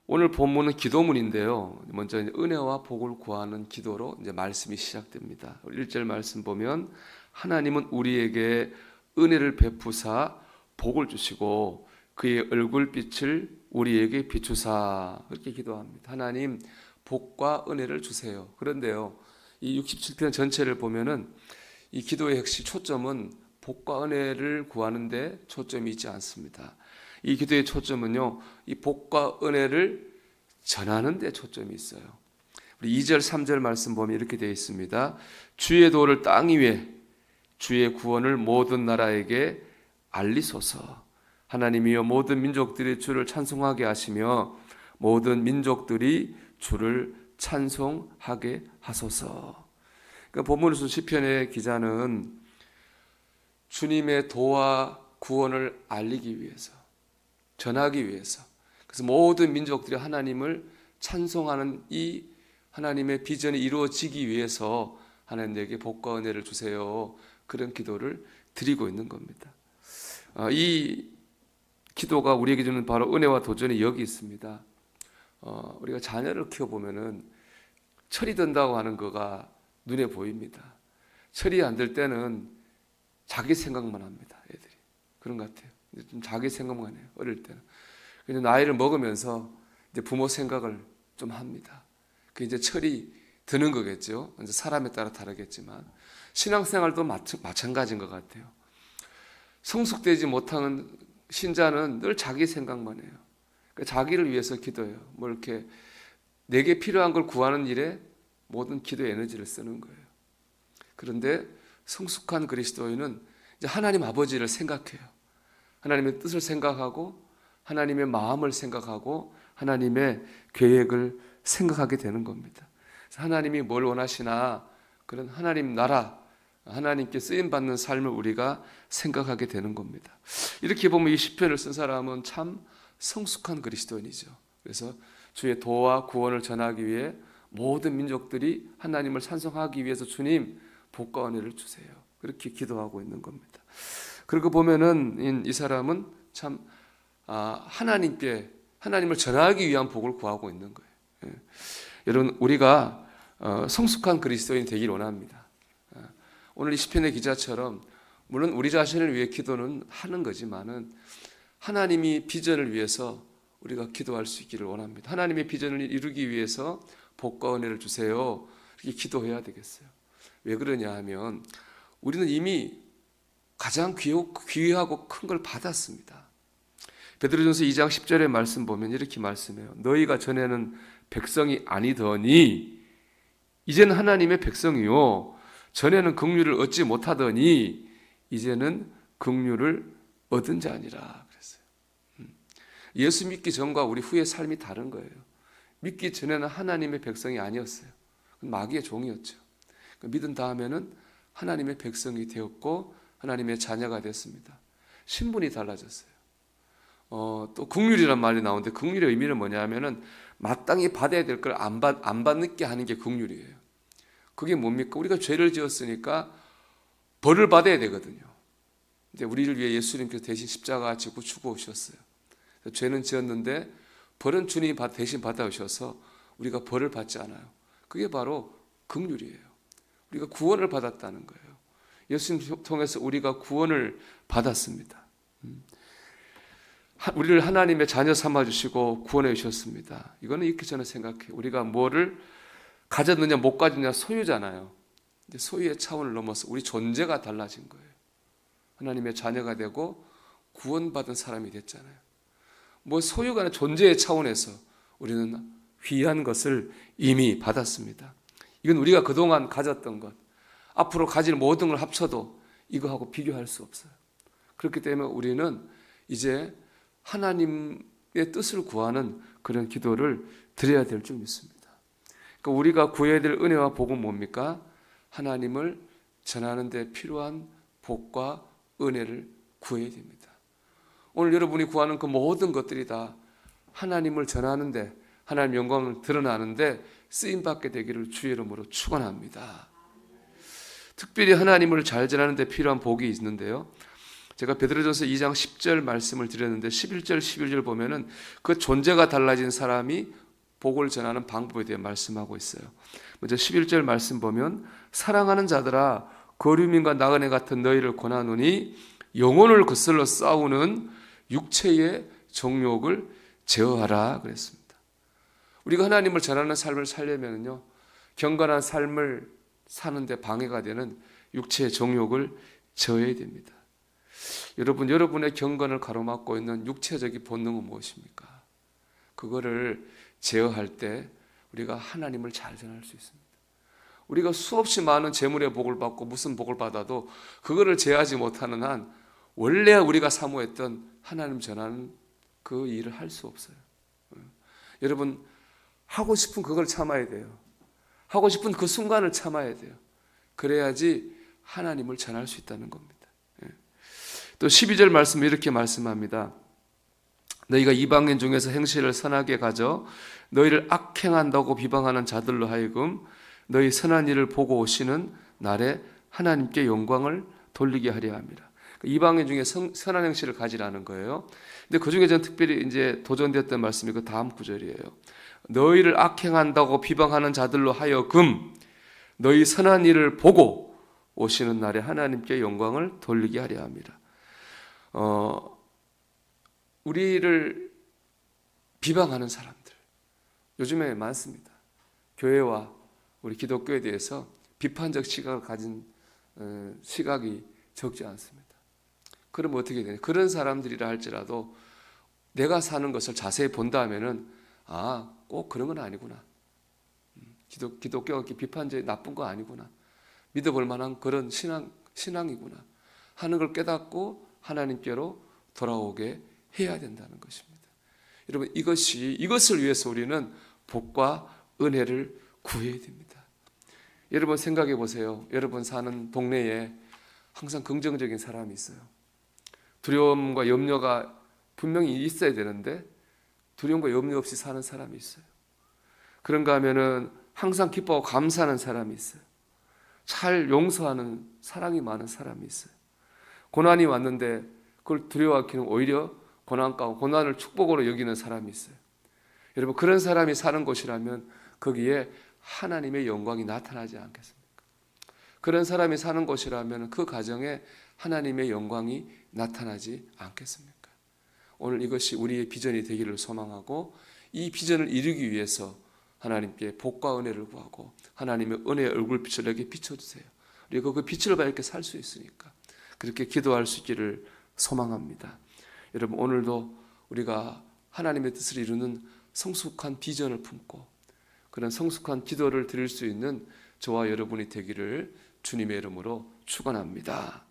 오늘 본문은 기도문인데요. 먼저 은혜와 복을 구하는 기도로 이제 말씀이 시작됩니다. 1절 말씀 보면 하나님은 우리에게 은혜를 베푸사 복을 주시고 그의 얼굴빛을 우리에게 비추사, 그렇게 기도합니다. 하나님 복과 은혜를 주세요. 그런데요, 이 67편 전체를 보면은 이 기도의 핵심 초점은 복과 은혜를 구하는데 초점이 있지 않습니다. 이 기도의 초점은요, 이 복과 은혜를 전하는 데 초점이 있어요. 우리 2절 3절 말씀 보면 이렇게 되어 있습니다. 주의 도를 땅 위에, 주의 구원을 모든 나라에게 알리소서. 하나님이여 모든 민족들이 주를 찬송하게 하시며 모든 민족들이 주를 찬송하게 하소서. 그러니까 본문에서 시편의 기자는 주님의 도와 구원을 알리기 위해서, 전하기 위해서, 그래서 모든 민족들이 하나님을 찬송하는 이 하나님의 비전이 이루어지기 위해서 하나님 내게 복과 은혜를 주세요, 그런 기도를 드리고 있는 겁니다. 이 기도가 우리에게 주는 바로 은혜와 도전이 여기 있습니다. 우리가 자녀를 키워보면은 철이 든다고 하는 거가 눈에 보입니다. 철이 안 들 때는 자기 생각만 합니다. 애들이 그런 것 같아요. 좀 자기 생각만 해요. 어릴 때는. 근데 나이를 먹으면서 이제 부모 생각을 좀 합니다. 그 이제 철이 드는 거겠죠. 이제 사람에 따라 다르겠지만 신앙생활도 마찬가지인 것 같아요. 성숙되지 못하는 신자는 늘 자기 생각만 해요. 그러니까 자기를 위해서 기도해요. 뭐 이렇게 내게 필요한 걸 구하는 일에 모든 기도의 에너지를 쓰는 거예요. 그런데 성숙한 그리스도인은 이제 하나님 아버지를 생각해요. 하나님의 뜻을 생각하고 하나님의 마음을 생각하고 하나님의 계획을 생각하게 되는 겁니다. 그래서 하나님이 뭘 원하시나, 그런 하나님 나라, 하나님께 쓰임받는 삶을 우리가 생각하게 되는 겁니다. 이렇게 보면 이 시편을 쓴 사람은 참 성숙한 그리스도인이죠. 그래서 주의 도와 구원을 전하기 위해 모든 민족들이 하나님을 찬송하기 위해서 주님 복과 은혜를 주세요, 그렇게 기도하고 있는 겁니다. 그리고 보면은 이 사람은 참 하나님께, 하나님을 전하기 위한 복을 구하고 있는 거예요. 여러분, 우리가 성숙한 그리스도인이 되길 원합니다. 오늘 이 시편의 기자처럼 물론 우리 자신을 위해 기도는 하는 거지만은 하나님이 비전을 위해서 우리가 기도할 수 있기를 원합니다. 하나님의 비전을 이루기 위해서 복과 은혜를 주세요, 이렇게 기도해야 되겠어요. 왜 그러냐 하면 우리는 이미 가장 귀하고 큰 걸 받았습니다. 베드로전서 2장 10절의 말씀 보면 이렇게 말씀해요. 너희가 전에는 백성이 아니더니 이제는 하나님의 백성이요, 전에는 긍휼을 얻지 못하더니 이제는 긍휼을 얻은 자니라 그랬어요. 예수 믿기 전과 우리 후의 삶이 다른 거예요. 믿기 전에는 하나님의 백성이 아니었어요. 마귀의 종이었죠. 믿은 다음에는 하나님의 백성이 되었고 하나님의 자녀가 됐습니다. 신분이 달라졌어요. 또 긍휼이란 말이 나오는데 긍휼의 의미는 뭐냐 하면은 마땅히 받아야 될 걸 안 받게 하는 게 긍휼이에요. 그게 뭡니까? 우리가 죄를 지었으니까 벌을 받아야 되거든요. 근데 우리를 위해 예수님께서 대신 십자가 지고 죽어오셨어요. 죄는 지었는데 벌은 주님이 대신 받아오셔서 우리가 벌을 받지 않아요. 그게 바로 긍휼이에요. 우리가 구원을 받았다는 거예요. 예수님 통해서 우리가 구원을 받았습니다. 우리를 하나님의 자녀 삼아주시고 구원해 주셨습니다. 이거는 이렇게 저는 생각해요. 우리가 뭐를 가졌느냐 못 가졌느냐 소유잖아요. 근데 소유의 차원을 넘어서 우리 존재가 달라진 거예요. 하나님의 자녀가 되고 구원받은 사람이 됐잖아요. 뭐 소유가 아니라 존재의 차원에서 우리는 귀한 것을 이미 받았습니다. 이건 우리가 그동안 가졌던 것, 앞으로 가질 모든 걸 합쳐도 이거하고 비교할 수 없어요. 그렇기 때문에 우리는 이제 하나님의 뜻을 구하는 그런 기도를 드려야 될 줄 믿습니다. 그러니까 우리가 구해야 될 은혜와 복은 뭡니까? 하나님을 전하는 데 필요한 복과 은혜를 구해야 됩니다. 오늘 여러분이 구하는 그 모든 것들이 다 하나님을 전하는데, 하나님 영광을 드러나는데 쓰임받게 되기를 주의 이름으로 축원합니다. 특별히 하나님을 잘 전하는 데 필요한 복이 있는데요, 제가 베드로전서 2장 10절 말씀을 드렸는데 11절 11절 보면은 그 존재가 달라진 사람이 복을 전하는 방법에 대해 말씀하고 있어요. 먼저 11절 말씀 보면 사랑하는 자들아 거류민과 나그네 같은 너희를 권하노니 영혼을 거슬러 싸우는 육체의 정욕을 제어하라 그랬습니다. 우리가 하나님을 전하는 삶을 살려면요 경건한 삶을 사는데 방해가 되는 육체의 정욕을 제어해야 됩니다. 여러분의 경건을 가로막고 있는 육체적인 본능은 무엇입니까? 그거를 제어할 때 우리가 하나님을 잘 전할 수 있습니다. 우리가 수없이 많은 재물의 복을 받고 무슨 복을 받아도 그거를 제어하지 못하는 한 원래 우리가 사모했던 하나님 전하는 그 일을 할 수 없어요. 여러분 하고 싶은 그걸 참아야 돼요. 하고 싶은 그 순간을 참아야 돼요. 그래야지 하나님을 전할 수 있다는 겁니다. 또 12절 말씀 이렇게 말씀합니다. 너희가 이방인 중에서 행실을 선하게 가져 너희를 악행한다고 비방하는 자들로 하여금 너희 선한 일을 보고 오시는 날에 하나님께 영광을 돌리게 하려 합니다. 이방인 중에 선한 행실을 가지라는 거예요. 근데 그 중에 전 특별히 이제 도전되었던 말씀이 그 다음 구절이에요. 너희를 악행한다고 비방하는 자들로 하여금 너희 선한 일을 보고 오시는 날에 하나님께 영광을 돌리게 하려 합니다. 우리를 비방하는 사람들 요즘에 많습니다. 교회와 우리 기독교에 대해서 비판적 시각을 가진 시각이 적지 않습니다. 그러면 어떻게 되냐? 그런 사람들이라 할지라도 내가 사는 것을 자세히 본다면은 꼭 그런 건 아니구나. 기독교가 비판적 나쁜 거 아니구나. 믿어볼 만한 그런 신앙이구나 하는 걸 깨닫고 하나님께로 돌아오게 해야 된다는 것입니다. 여러분 이것을 위해서 우리는 복과 은혜를 구해야 됩니다. 여러분 생각해 보세요. 여러분 사는 동네에 항상 긍정적인 사람이 있어요. 두려움과 염려가 분명히 있어야 되는데 두려움과 염려 없이 사는 사람이 있어요. 그런가 하면은 항상 기뻐하고 감사하는 사람이 있어요. 잘 용서하는 사랑이 많은 사람이 있어요. 고난이 왔는데 그걸 두려워하기는 오히려 고난을 축복으로 여기는 사람이 있어요. 여러분 그런 사람이 사는 곳이라면 거기에 하나님의 영광이 나타나지 않겠습니까? 그런 사람이 사는 곳이라면 그 가정에 하나님의 영광이 나타나지 않겠습니까? 오늘 이것이 우리의 비전이 되기를 소망하고 이 비전을 이루기 위해서 하나님께 복과 은혜를 구하고 하나님의 은혜의 얼굴빛을 내게 비춰주세요. 그리고 그 빛을 밝게 살 수 있으니까 그렇게 기도할 수 있기를 소망합니다. 여러분 오늘도 우리가 하나님의 뜻을 이루는 성숙한 비전을 품고 그런 성숙한 기도를 드릴 수 있는 저와 여러분이 되기를 주님의 이름으로 축원합니다.